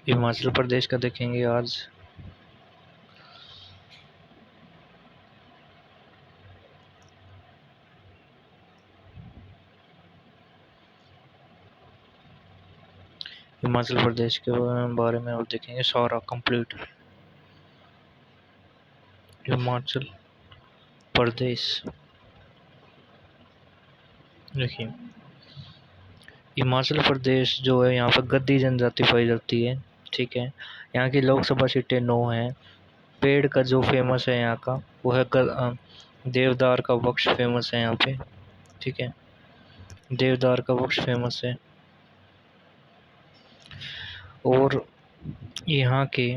हिमाचल प्रदेश का देखेंगे आज। हिमाचल प्रदेश के बारे में और देखेंगे सारा कंप्लीट। हिमाचल प्रदेश देखिए, हिमाचल प्रदेश जो है यहाँ पर गद्दी जनजाति पाई जाती है। ठीक है, यहाँ की लोकसभा सीटें 9 हैं। पेड़ का जो फेमस है यहाँ का वो है देवदार का वृक्ष फेमस है यहाँ पे। ठीक है, देवदार का वृक्ष फेमस है। और यहाँ के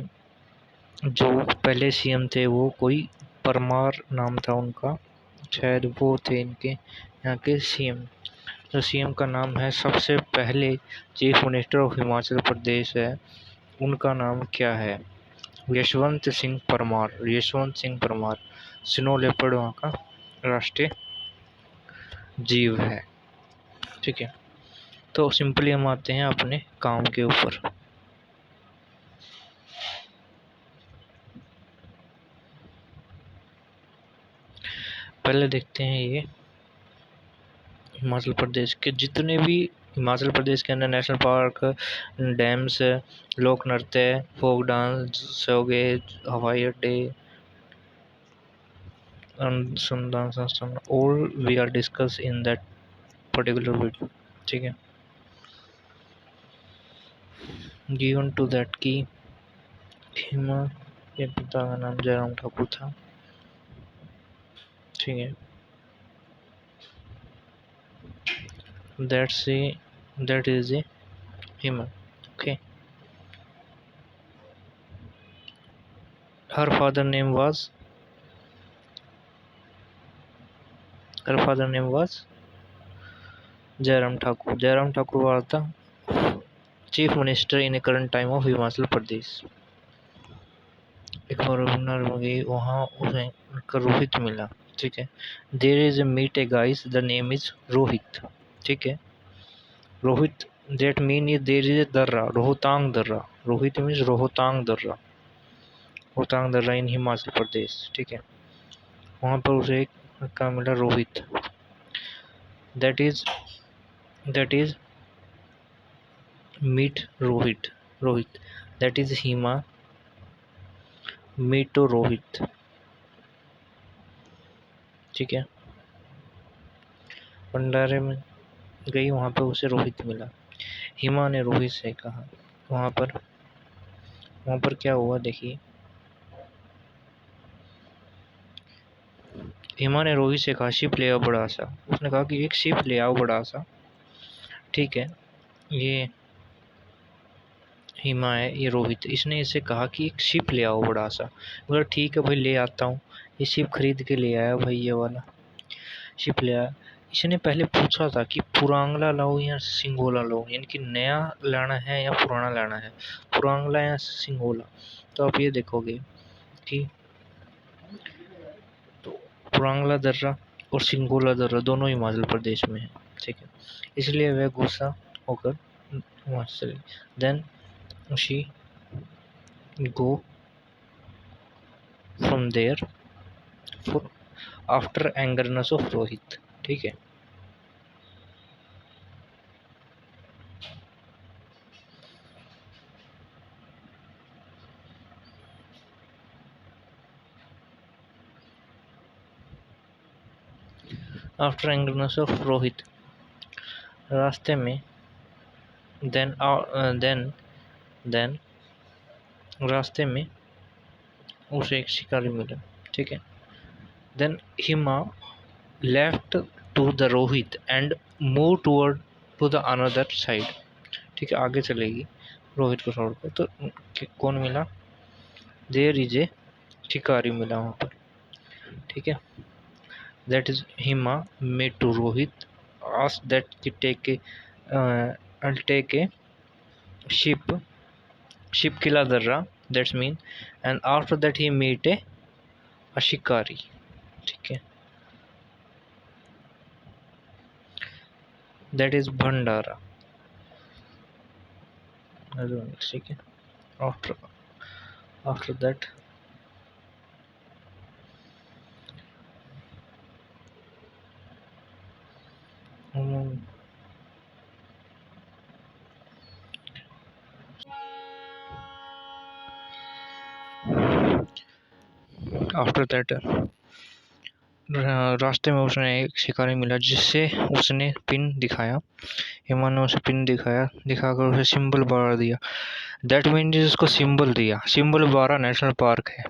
जो पहले सीएम थे वो कोई परमार नाम था उनका, शायद वो थे इनके यहाँ के सीएम। जो सीएम का नाम है, सबसे पहले चीफ मिनिस्टर ऑफ हिमाचल प्रदेश है, उनका नाम क्या है? यशवंत सिंह परमार। यशवंत सिंह परमार। स्नो लेपर्ड वहाँ का राष्ट्रीय जीव है। ठीक है, तो सिंपली हम आते हैं अपने काम के ऊपर। पहले देखते हैं ये हिमाचल प्रदेश के जितने भी हिमाचल प्रदेश के अंदर नेशनल पार्क, डैम्स, लोक नृत्य, फोक डांस हो गए, हवाई अड्डे, अनुसंधान संस्थान, all we are discuss in that particular video। ठीक है, given to that की हिमा के पिता का नाम जयराम ठाकुर था। ठीक है, that is a Hima. okay, her father name was Jairam Thakur. Jairam Thakur was the chief minister in a current time of Himachal Pradesh. एक बार गई वहाँ उसे रोहित मिला। ठीक है, there is meet a guys, the name is Rohit. ठीक है, Rohit that mean is there is a दर्रा, रोहतांग दर्रा। रोहित मीन्स रोहतांग दर्रा, रोहतांग दर्रा इन हिमाचल प्रदेश। ठीक है, वहाँ पर उसे एक का मिला Rohit. That is meet Rohit that is Hima meet Rohit. ठीक है, भंडारे में गई, वहाँ पर उसे रोहित मिला। हिमा ने रोहित से कहा, वहाँ पर क्या हुआ देखिए। हिमा ने रोहित से कहा शिप ले आओ बड़ा सा। उसने कहा कि एक शिप ले आओ बड़ा सा। ठीक है, ये हिमा है, ये रोहित। इसने इसे कहा कि एक शिप ले आओ बड़ा सा। बोला ठीक है भाई, ले आता हूँ। ये शिप खरीद के ले आया भाई, ये वाला शिप ले आया। इसने पहले पूछा था कि पुरांगला लाओ या सिंगोला लाओ, यानी कि नया लाना है या पुराना लाना है, पुरांगला या सिंगोला। तो आप ये देखोगे कि तो पुरांगला दर्रा और सिंगोला दर्रा दोनों हिमाचल प्रदेश में है। ठीक है, इसलिए वह गुस्सा होकर वहाँ से चली। Then she go from there for after angerness of Rohit. ठीक है, आफ्टर एंगरनेस ऑफ रोहित, रास्ते में देन रास्ते में उसे एक शिकारी मिला। ठीक है, then Hima left to the Rohit and move toward to the another side. ठीक है, आगे चलेगी रोहित को छोड़ कर। तो कौन मिला? देयर इज ए शिकारी मिला वहाँ पर। ठीक है, that is Hima made to Rohit, asked that कि take a ship killa darra, that's mean, and after that he meet a शिकारी। ठीक है, that is भंडारा। ठीक है, after after that um, after that रास्ते में उसने एक शिकारी मिला जिससे उसने पिन दिखाया। हिमा ने उसे पिन दिखाकर उसे सिंबल 12 दिया। दैट मीन्स उसको सिंबल दिया। सिंबल 12 नेशनल पार्क है,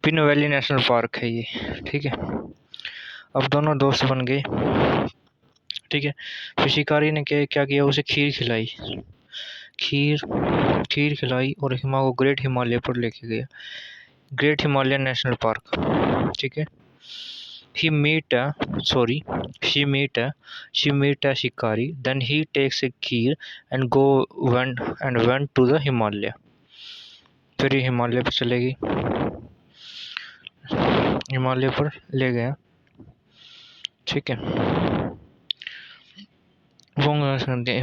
पिन वैली नेशनल पार्क है ये। ठीक है, अब दोनों दोस्त बन गए। ठीक है, फिर शिकारी ने क्या किया, उसे खीर खिलाई और हिमा को ग्रेट हिमालय पर लेके गया, ग्रेट हिमालयन नेशनल पार्क। ठीक है, he meet a sorry she meet a shikari, then he takes a kheer and went to the Himalaya। फिर ये हिमालय पर चले गई, हिमालय पर ले गया। ठीक है,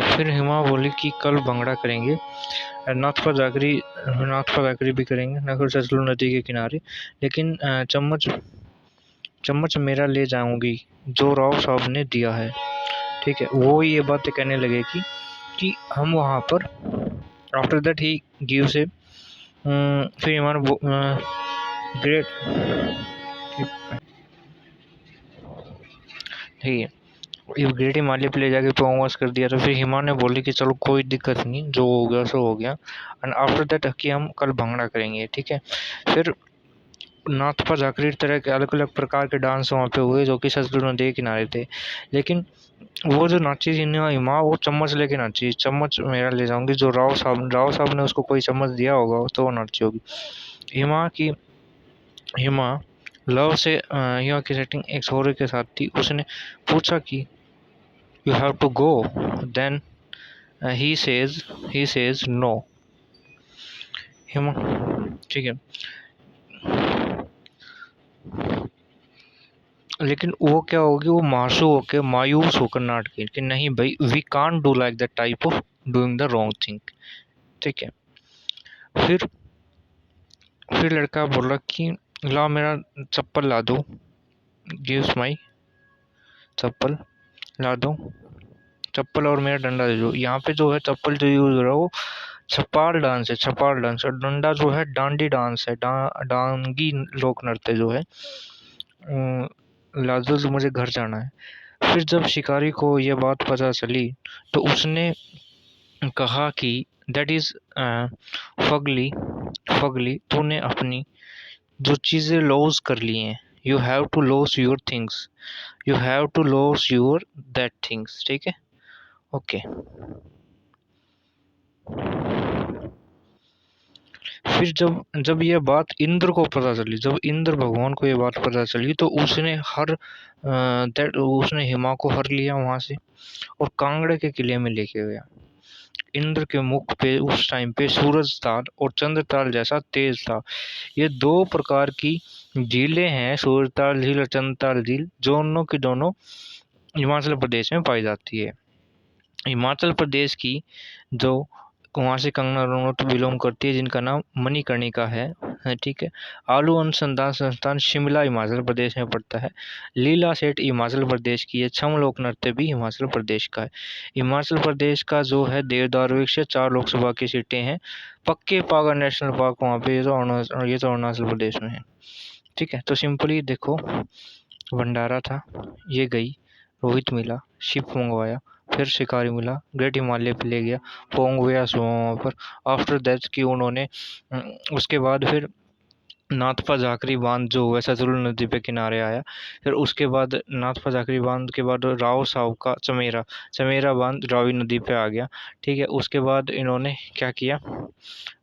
फिर हिमा बोली कि कल भंगड़ा करेंगे, नाथ पर जाकरी भी करेंगे, नगर सतलुज नदी के किनारे, लेकिन चम्मच मेरा ले जाऊंगी जो राव साहब ने दिया है। ठीक है, वो ये बातें कहने लगे कि हम वहाँ पर आफ्टर दैट ही गिव्स ए फिर हिमान ग्रेट। ठीक है, ये ग्रेट हिमालय पे ले जाके परफॉर्मेंस कर दिया। तो फिर हिमा ने बोली कि चलो कोई दिक्कत नहीं, जो हो गया सो हो गया, एंड आफ्टर दैट कि हम कल भंगड़ा करेंगे। ठीक है, फिर नाथ पर जाकर तरह के अलग अलग प्रकार के डांस वहाँ पे हुए जो कि सतलुज नदी के किनारे थे, लेकिन वो जो नाची थी ना हिमा, वो चम्मच लेके नाची, चम्मच मेरा ले जाऊंगी, जो राव साहब ने उसको कोई चम्मच दिया होगा तो वो नाची होगी। हिमा लव से हिमा की सेटिंग एक छोरे के साथ थी। उसने पूछा कि you have to go, then he says no. Hima, ठीक है, लेकिन वो क्या होगी, वो मायूस होकर नाटक कि नहीं भाई, we can't do like that type of doing the wrong thing. ठीक है, फिर लड़का बोला कि ला मेरा चप्पल ला दो, गिव्स माई चप्पल ला दो, चप्पल और मेरा डंडा दे दो। यहाँ पे जो है चप्पल जो यूज हो रहा है वो छपाल डांस है, और डंडा जो है डांडी डांस है, डांगी लोक नृत्य जो है। ला दो तो मुझे घर जाना है। फिर जब शिकारी को यह बात पता चली तो उसने कहा कि दैट इज फगली तूने अपनी जो चीज़ें लॉस कर ली हैं, you have to loss your things, you have to loss your that things. ठीक है, ओके। फिर जब यह बात इंद्र को पता चली, जब इंद्र भगवान को ये बात पता चली तो उसने हिमा को हर लिया वहां से और कांगड़े के किले में लेके गया। इंद्र के मुख पे उस टाइम पे सूरज ताल और चंद्र ताल जैसा तेज था। ये दो प्रकार की झीलें हैं, सूरज ताल झील और चंद्र ताल झील, दोनों की दोनों हिमाचल प्रदेश में पाई जाती है। हिमाचल प्रदेश की जो वहाँ से कंगना रनौत बिलोंग करती है, जिनका नाम मणिकर्णिका है। ठीक है, आलू अनुसंधान संस्थान शिमला हिमाचल प्रदेश में पड़ता है। लीला सेठ हिमाचल प्रदेश की है। छम लोक नृत्य भी हिमाचल प्रदेश का है। हिमाचल प्रदेश का जो है देवदार वृक्ष से 4 लोकसभा की सीटें हैं। पक्के पागा नेशनल पार्क वहाँ पे, ये तो अरुणाचल प्रदेश में है। ठीक है, तो सिंपली देखो, भंडारा था, ये गई, रोहित मिला, शिप मंगवाया, फिर शिकारी मिला, ग्रेट हिमालय पे ले गया, पोंग गया वहाँ पर। आफ्टर दैट कि उन्होंने उसके बाद फिर नाथपा झाकरी बांध जो हुआ सतलुज नदी पे किनारे आया। फिर उसके बाद नाथपा झाकरी बांध के बाद राव साहब का चमेरा बांध रावी नदी पे आ गया। ठीक है, उसके बाद इन्होंने क्या किया,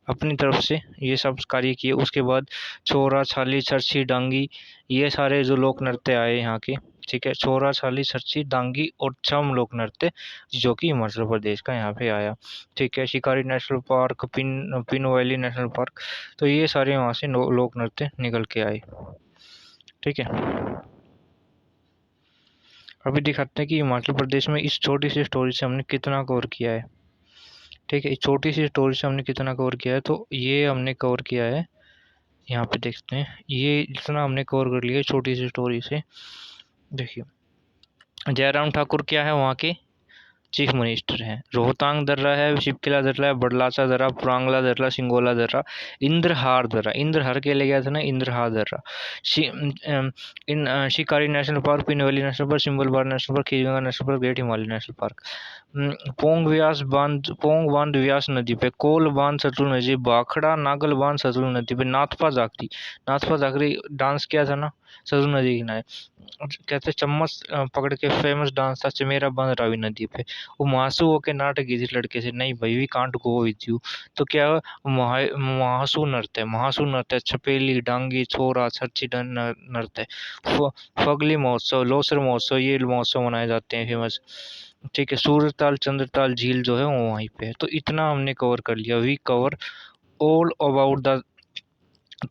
अपनी तरफ से ये सब कार्य किए। उसके बाद छोरा छाली छरछी डांगी, ये सारे जो लोक नृत्य आए यहाँ के। ठीक है, छोरा छाली छरछी डांगी और छम लोक नृत्य जो कि हिमाचल प्रदेश का यहाँ पे आया। ठीक है, शिकारी national park, Pin valley national park, तो ये सारे वहाँ से लोक नृत्य निकल के आए। ठीक है, अभी दिखाते हैं कि हिमाचल प्रदेश में इस छोटी सी स्टोरी से हमने कितना कवर किया है। ठीक है, छोटी सी स्टोरी से हमने कितना कवर किया है, तो ये हमने कवर किया है, यहाँ पे देखते हैं ये इतना हमने कवर कर लिया छोटी सी स्टोरी से। देखिए जयराम ठाकुर क्या है, वहाँ के चीफ मिनिस्टर हैं। रोहतांग दर्रा है, शिवकिला दर्रा है, बड़लाचा दर्रा, पुरांगला दर्रा, सिंगोला दर्रा, इंद्रहार दर्रा, इंद्रहर के ले गया था ना, इंद्रहार दर्रा, Shikari national park, Pin valley national park, Simbalbara national park, Kheerganga national park, great Himalaya national park. Pong बांध व्यास नदी पे, कोल बांध सतलुज नदी, भाखड़ा नागल बांध सतलुज नदी पे, नाथपा जाखरी डांस किया था ना सतलुज नदी के किनारे। कहते चम्मच पकड़ के फेमस डांस था चमेरा बांध रावी नदी पे। वो महासू होके नाटक की थी लड़के से, नहीं भाई we can't go with you. तो क्या महासू नृत्य, छपेली, डांगी, छोरा, छच्ची नृत्य, फगली महोत्सव, लोसर महोत्सव, ये महोत्सव मनाए जाते हैं फेमस। ठीक है, सूरताल चंद्रताल झील जो है वो वहीं पे है। तो इतना हमने कवर कर लिया, we cover all about the.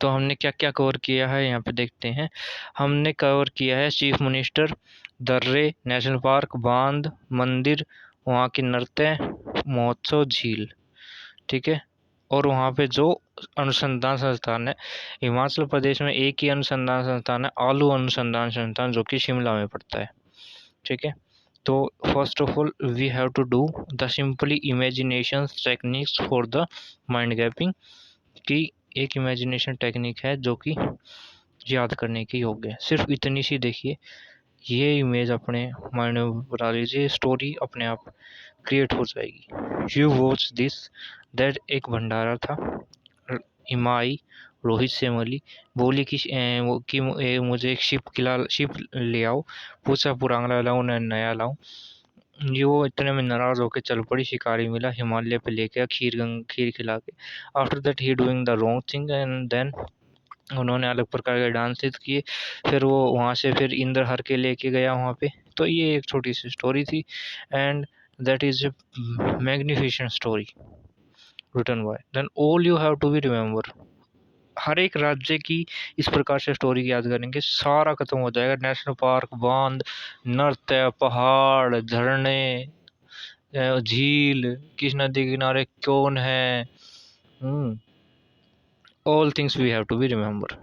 तो हमने क्या क्या कवर किया है यहाँ पे देखते हैं। हमने कवर किया है चीफ मिनिस्टर, दर्रे, नेशनल पार्क, बांध, मंदिर, वहाँ की नृत्य, महोत्सव, झील। ठीक है, और वहाँ पे जो अनुसंधान संस्थान है, हिमाचल प्रदेश में एक ही अनुसंधान संस्थान है, आलू अनुसंधान संस्थान, जो कि शिमला में पड़ता है। ठीक है, तो first of all we have to do the simply imagination techniques for the mind gapping, कि एक इमेजिनेशन टेक्निक है जो कि याद करने के योग्य है। सिर्फ इतनी सी देखिए, ये इमेज अपने माइंड में बना लीजिए, स्टोरी अपने आप क्रिएट हो जाएगी। यू वॉच दिस, दैट एक भंडारा था, इमाई रोहित सेमली बोली कि मुझे एक शिप ले आओ, पूछा पुराना लाऊं न नया लाऊं। ये वो इतने में नाराज होकर चल पड़ी, शिकारी मिला हिमालय पे लेके खीर खिला के। After that he doing the wrong thing and then उन्होंने अलग प्रकार के डांसेस किए। फिर वो वहाँ से फिर इंद्रहर के लेके गया वहाँ पे। तो ये एक छोटी सी स्टोरी थी, and that is a magnificent story written by. Then all you have to be remember, हर एक राज्य की इस प्रकार से स्टोरी याद करेंगे, सारा खत्म हो जाएगा। नेशनल पार्क, बांध, नृत्य, पहाड़, झरने, झील, किस नदी के किनारे कौन है, all things we have to be remember.